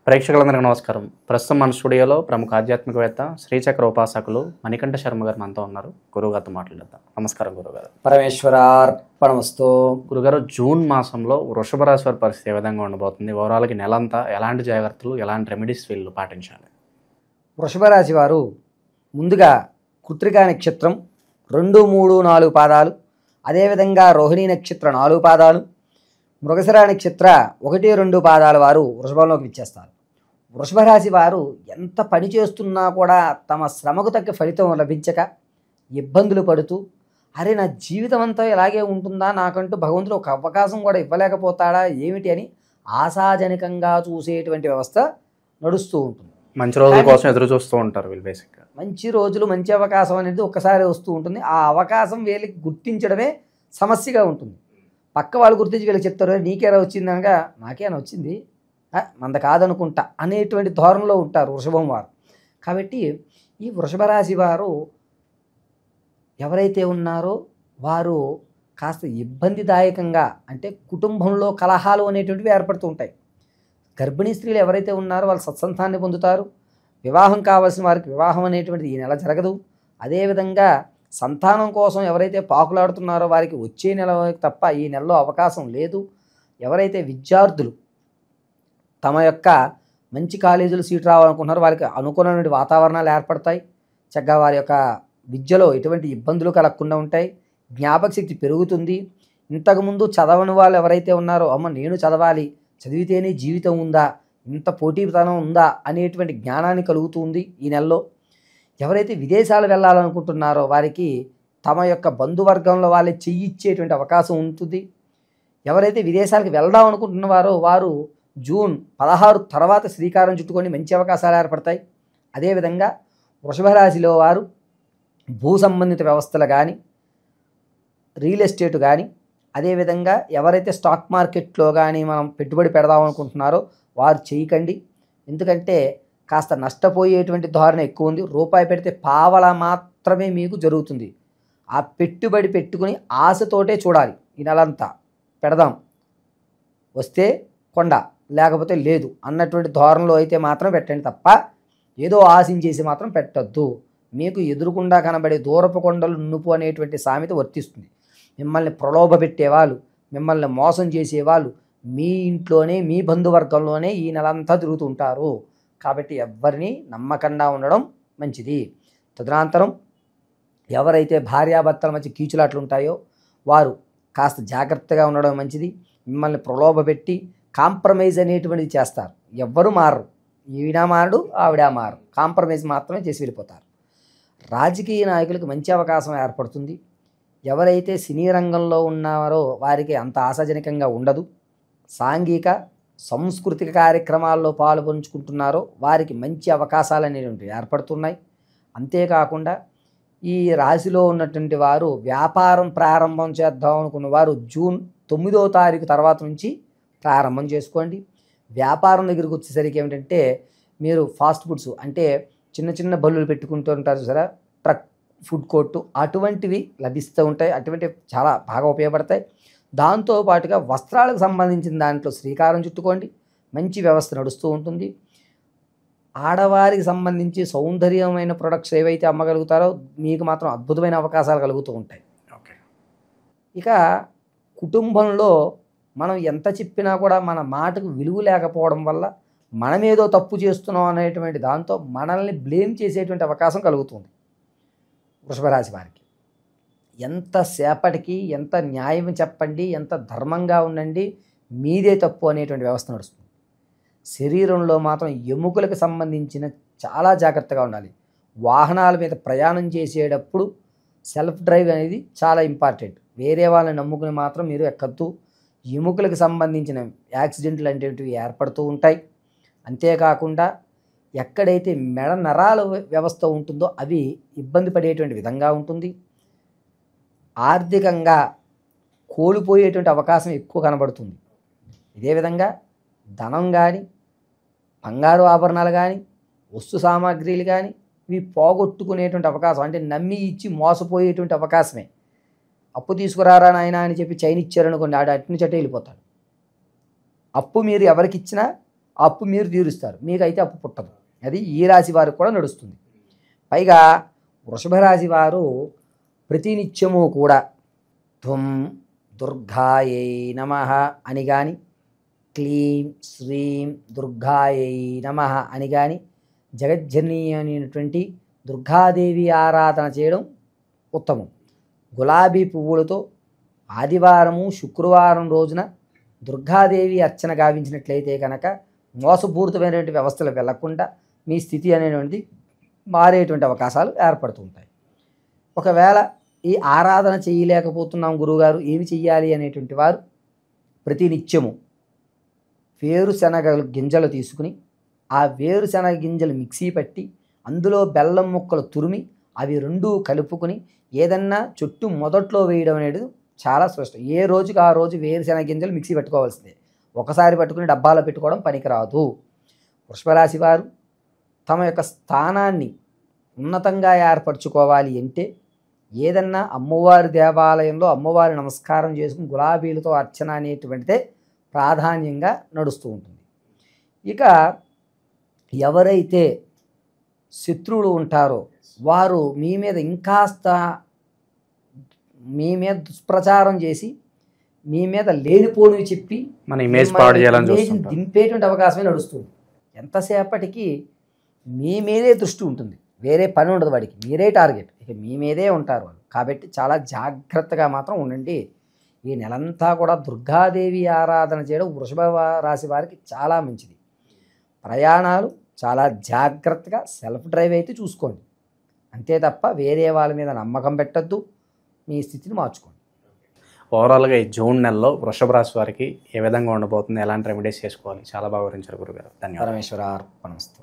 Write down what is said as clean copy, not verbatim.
ప్రేక్షకులందరికీ నమస్కారం. ప్రస్తుతం మన స్టూడియోలో ప్రముఖ ఆధ్యాత్మికవేత్త శ్రీచక్ర ఉపాసకులు మణికంఠ శర్మ గారు మనతో ఉన్నారు. గురువుగారితో మాట్లాడదాం. నమస్కారం గురుగారు. పరమేశ్వరార్పణమస్తు. గురుగారు, జూన్ మాసంలో వృషభ రాశి వారి పరిస్థితి ఏ విధంగా ఉండబోతుంది? ఓవరాల్కి నెలంతా ఎలాంటి జాగ్రత్తలు, ఎలాంటి రెమెడీస్ వీళ్ళు పాటించాలి? వృషభ రాశి వారు ముందుగా కృత్తికా నక్షత్రం 2, 3, 4 పాదాలు, అదేవిధంగా రోహిణీ నక్షత్రం 4 పాదాలు, మృగశిర నక్షత్ర 1, 2 పాదాల వారు వృషభంలోకి విచ్చేస్తారు. వృషభ రాశి వారు ఎంత పని చేస్తున్నా కూడా తమ శ్రమకు తగ్గ ఫలితం లభించక ఇబ్బందులు పడుతూ, అరే నా జీవితం అంతా ఇలాగే ఉంటుందా, నాకంటూ భగవంతుడు ఒక అవకాశం కూడా ఇవ్వలేకపోతాడా ఏమిటి అని ఆశాజనకంగా చూసేటువంటి వ్యవస్థ నడుస్తూ ఉంటుంది. మంచి రోజుల కోసం ఎదురు చూస్తూ ఉంటారు వీళ్ళు. బేసిక్గా మంచి రోజులు, మంచి అవకాశం అనేది ఒక్కసారి వస్తూ ఉంటుంది. ఆ అవకాశం వీళ్ళకి గుర్తించడమే సమస్యగా ఉంటుంది. పక్క వాళ్ళు గుర్తించి వీళ్ళకి చెప్తారు, నీకేలా వచ్చింది అనగా నాకేనా వచ్చింది, మంద కాదనుకుంటా అనేటువంటి ధోరణిలో ఉంటారు వృషభం వారు. కాబట్టి ఈ వృషభ రాశి వారు ఎవరైతే ఉన్నారో వారు కాస్త ఇబ్బందిదాయకంగా, అంటే కుటుంబంలో కలహాలు అనేటువంటివి ఏర్పడుతూ ఉంటాయి. గర్భిణీ స్త్రీలు ఎవరైతే ఉన్నారో వాళ్ళు సత్సంతాన్ని పొందుతారు. వివాహం కావాల్సిన వారికి వివాహం అనేటువంటిది ఈ నెల జరగదు. అదేవిధంగా సంతానం కోసం ఎవరైతే పాకులాడుతున్నారో వారికి వచ్చే నెల తప్ప ఈ నెలలో అవకాశం లేదు. ఎవరైతే విద్యార్థులు తమ యొక్క మంచి కాలేజీలు సీటు రావాలనుకుంటున్నారో వారికి అనుకూలమైన వాతావరణాలు ఏర్పడతాయి. చక్కగా వారి యొక్క విద్యలో ఎటువంటి ఇబ్బందులు కలగకుండా ఉంటాయి. జ్ఞాపక శక్తి పెరుగుతుంది. ఇంతకుముందు చదవని వాళ్ళు ఎవరైతే ఉన్నారో, అమ్మ నేను చదవాలి, చదివితేనే జీవితం ఉందా, ఇంత పోటీతనం ఉందా అనేటువంటి జ్ఞానాన్ని కలుగుతుంది ఈ నెలలో. ఎవరైతే విదేశాలు వెళ్ళాలనుకుంటున్నారో వారికి తమ యొక్క బంధువర్గంలో వాళ్ళే చెయ్యి ఇచ్చేటువంటి అవకాశం ఉంటుంది. ఎవరైతే విదేశాలకు వెళ్దాం అనుకుంటున్నవారో వారు జూన్ 16 తర్వాత శ్రీకారం చుట్టుకొని మంచి అవకాశాలు ఏర్పడతాయి. అదేవిధంగా వృషభ రాశిలో వారు భూ సంబంధిత వ్యవస్థలు కానీ, రియల్ ఎస్టేట్ కానీ, అదేవిధంగా ఎవరైతే స్టాక్ మార్కెట్లో కానీ మనం పెట్టుబడి పెడదాం అనుకుంటున్నారో వారు చేయకండి. ఎందుకంటే కాస్త నష్టపోయేటువంటి ధోరణి ఎక్కువ ఉంది. రూపాయి పెడితే పావలా మాత్రమే మీకు జరుగుతుంది. ఆ పెట్టుబడి పెట్టుకుని ఆశతోటే చూడాలి. ఈ నెలంతా పెడదాం, వస్తే కొండ లేకపోతే లేదు అన్నటువంటి ధోరణిలో అయితే మాత్రం పెట్టండి తప్ప ఏదో ఆశించేసి మాత్రం పెట్టద్దు. మీకు ఎదురుకుండా కనబడే దూరపు కొండలు నునుపు అనేటువంటి సామెత వర్తిస్తుంది. మిమ్మల్ని ప్రలోభ పెట్టేవాళ్ళు, మిమ్మల్ని మోసం చేసేవాళ్ళు మీ ఇంట్లోనే, మీ బంధువర్గంలోనే ఈ నెలంతా తిరుగుతుంటారు. కాబట్టి ఎవరిని నమ్మకంగా ఉండడం మంచిది. తదనంతరం ఎవరైతే భార్యాభర్తల మధ్య కీచులాట్లు ఉంటాయో వారు కాస్త జాగ్రత్తగా ఉండడం మంచిది. మిమ్మల్ని ప్రలోభ పెట్టి కాంప్రమైజ్ అనేటువంటిది చేస్తారు. ఎవ్వరు మారరు, ఈవిడ మారడు, ఆవిడ మారరు, కాంప్రమైజ్ మాత్రమే చేసి వెళ్ళిపోతారు. రాజకీయ నాయకులకు మంచి అవకాశం ఏర్పడుతుంది. ఎవరైతే సినీ రంగంలో ఉన్నారో వారికి అంత ఆశాజనకంగా ఉండదు. సాంఘిక సాంస్కృతిక కార్యక్రమాల్లో పాల్పంచుకుంటున్నారో వారికి మంచి అవకాశాలు అనేటువంటివి ఏర్పడుతున్నాయి. అంతేకాకుండా ఈ రాశిలో ఉన్నటువంటి వారు వ్యాపారం ప్రారంభం చేద్దాం అనుకున్న వారు జూన్ 9వ తారీఖు తర్వాత నుంచి ప్రారంభం చేసుకోండి. వ్యాపారం దగ్గరికి వచ్చేసరికి ఏమిటంటే మీరు ఫాస్ట్ ఫుడ్స్ అంటే చిన్న చిన్న బల్లులు పెట్టుకుంటూ ఉంటారు సరే, ట్రక్ ఫుడ్ కోర్టు అటువంటివి లభిస్తూ ఉంటాయి. అటువంటివి చాలా బాగా ఉపయోగపడతాయి. దాంతోపాటుగా వస్త్రాలకు సంబంధించిన దాంట్లో శ్రీకారం చుట్టుకోండి. మంచి వ్యవస్థ నడుస్తూ ఉంటుంది. ఆడవారికి సంబంధించి సౌందర్యమైన ప్రొడక్ట్స్ ఏవైతే అమ్మగలుగుతారో మీకు మాత్రం అద్భుతమైన అవకాశాలు కలుగుతూ ఉంటాయి. ఓకే. ఇక కుటుంబంలో మనం ఎంత చెప్పినా కూడా మన మాటకు విలువ లేకపోవడం వల్ల మనమేదో తప్పు చేస్తున్నాం అనేటువంటి దాంతో మనల్ని బ్లేమ్ చేసేటువంటి అవకాశం కలుగుతుంది వృషభ రాశి వారికి. ఎంతసేపటికి ఎంత న్యాయం చెప్పండి, ఎంత ధర్మంగా ఉండండి, మీదే తప్పు అనేటువంటి వ్యవస్థ నడుస్తుంది. శరీరంలో మాత్రం ఎముకలకు సంబంధించిన చాలా జాగ్రత్తగా ఉండాలి. వాహనాల మీద ప్రయాణం చేసేటప్పుడు సెల్ఫ్ డ్రైవ్ అనేది చాలా ఇంపార్టెంట్. వేరే వాళ్ళని నమ్ముకుని మాత్రం మీరు ఎక్కద్దు. ఎముకలకు సంబంధించిన యాక్సిడెంట్లు అనేటివి ఏర్పడుతూ ఉంటాయి. అంతేకాకుండా ఎక్కడైతే మెడ నరాల వ్యవస్థ ఉంటుందో అవి ఇబ్బంది పడేటువంటి విధంగా ఉంటుంది. ఆర్థికంగా కోల్పోయేటువంటి అవకాశం ఎక్కువ కనబడుతుంది. ఇదే విధంగా ధనం కానీ, బంగారు ఆభరణాలు కానీ, వస్తు సామాగ్రిలు కానీ ఇవి పోగొట్టుకునేటువంటి అవకాశం, అంటే నమ్మి ఇచ్చి మోసపోయేటువంటి అవకాశమే. అప్పు తీసుకురారా నాయన అని చెప్పి చైన్ ఇచ్చారనుకోండి, ఆడ అట్ని చెట్టు వెళ్ళిపోతాడు. అప్పు మీరు ఎవరికి ఇచ్చినా ఆ అప్పు మీరు తీరుస్తారు, మీకైతే అప్పు పుట్టదు. అది ఈ రాశి వారికి కూడా నడుస్తుంది. పైగా వృషభ రాశి వారు ప్రతినిత్యము కూడా త్వం దుర్గాయై నమః అని కానీ, క్లీం శ్రీం దుర్గాయై నమః అని కానీ, జగజ్జనని అనేటువంటి దుర్గాదేవి ఆరాధన చేయడం ఉత్తమం. గులాబీ పువ్వులతో ఆదివారము శుక్రవారం రోజున దుర్గాదేవి అర్చన గావించినట్లయితే కనుక మోసపూరితమైనటువంటి వ్యవస్థలు వెళ్లకుండా మీ స్థితి అనేటువంటిది మారేటువంటి అవకాశాలు ఏర్పడుతుంటాయి. ఒకవేళ ఈ ఆరాధన చేయలేకపోతున్నాం గురువుగారు, ఏమి చెయ్యాలి అనేటువంటి వారు ప్రతినిత్యము వేరుశనగ గింజలు తీసుకుని ఆ వేరుశనగ గింజలు మిక్సీ పట్టి అందులో బెల్లం ముక్కలు తురిమి అవి రెండూ కలుపుకొని ఏదన్నా చుట్టూ మొదట్లో వేయడం అనేది చాలా శ్రేష్టం. ఏ రోజుకి ఆ రోజు వేరుశనగ గింజలు మిక్సీ పెట్టుకోవాల్సిందే, ఒకసారి పట్టుకుని డబ్బాలో పెట్టుకోవడం పనికిరాదు. వృషభరాశి వారు తమ యొక్క స్థానాన్ని ఉన్నతంగా ఏర్పరచుకోవాలి అంటే ఏదన్నా అమ్మవారి దేవాలయంలో అమ్మవారి నమస్కారం చేసుకుని గులాబీలతో అర్చన అనేటువంటిదే ప్రాధాన్యంగా నడుస్తూ ఉంటుంది. ఇక ఎవరైతే శత్రువులు ఉంటారో వారు మీ మీద ఇంకాస్త మీ మీద దుష్ప్రచారం చేసి మీ మీద లేనిపోనివి చెప్పి మన ఇమేజ్ పాడు చేయాలని చూస్తుంటారు. దింపేటువంటి అవకాశమే నడుస్తుంది. ఎంతసేపటికి మీ మీదే దృష్టి ఉంటుంది, వేరే పని ఉండదు వాడికి, మీరే టార్గెట్, ఇక మీ మీదే ఉంటారు వాళ్ళు. కాబట్టి చాలా జాగ్రత్తగా మాత్రం ఉండండి. ఈ నెలంతా కూడా దుర్గాదేవి ఆరాధన చేయడం వృషభ రాశి వారికి చాలా మంచిది. ప్రయాణాలు చాలా జాగ్రత్తగా సెల్ఫ్ డ్రైవ్ అయితే చూసుకోండి, అంతే తప్ప వేరే వాళ్ళ మీద నమ్మకం పెట్టద్దు. మీ స్థితిని మార్చుకోండి. ఓవరాల్గా ఈ జూన్ నెలలో వృషభ రాశి వారికి ఏ విధంగా ఉండబోతుంది, ఎలాంటి రెమెడీస్ చేసుకోవాలి, చాలా బాగా వివరించారు గురుగారు. ధన్యవాదాలు. పరమేశ్వరార్పణమస్తు.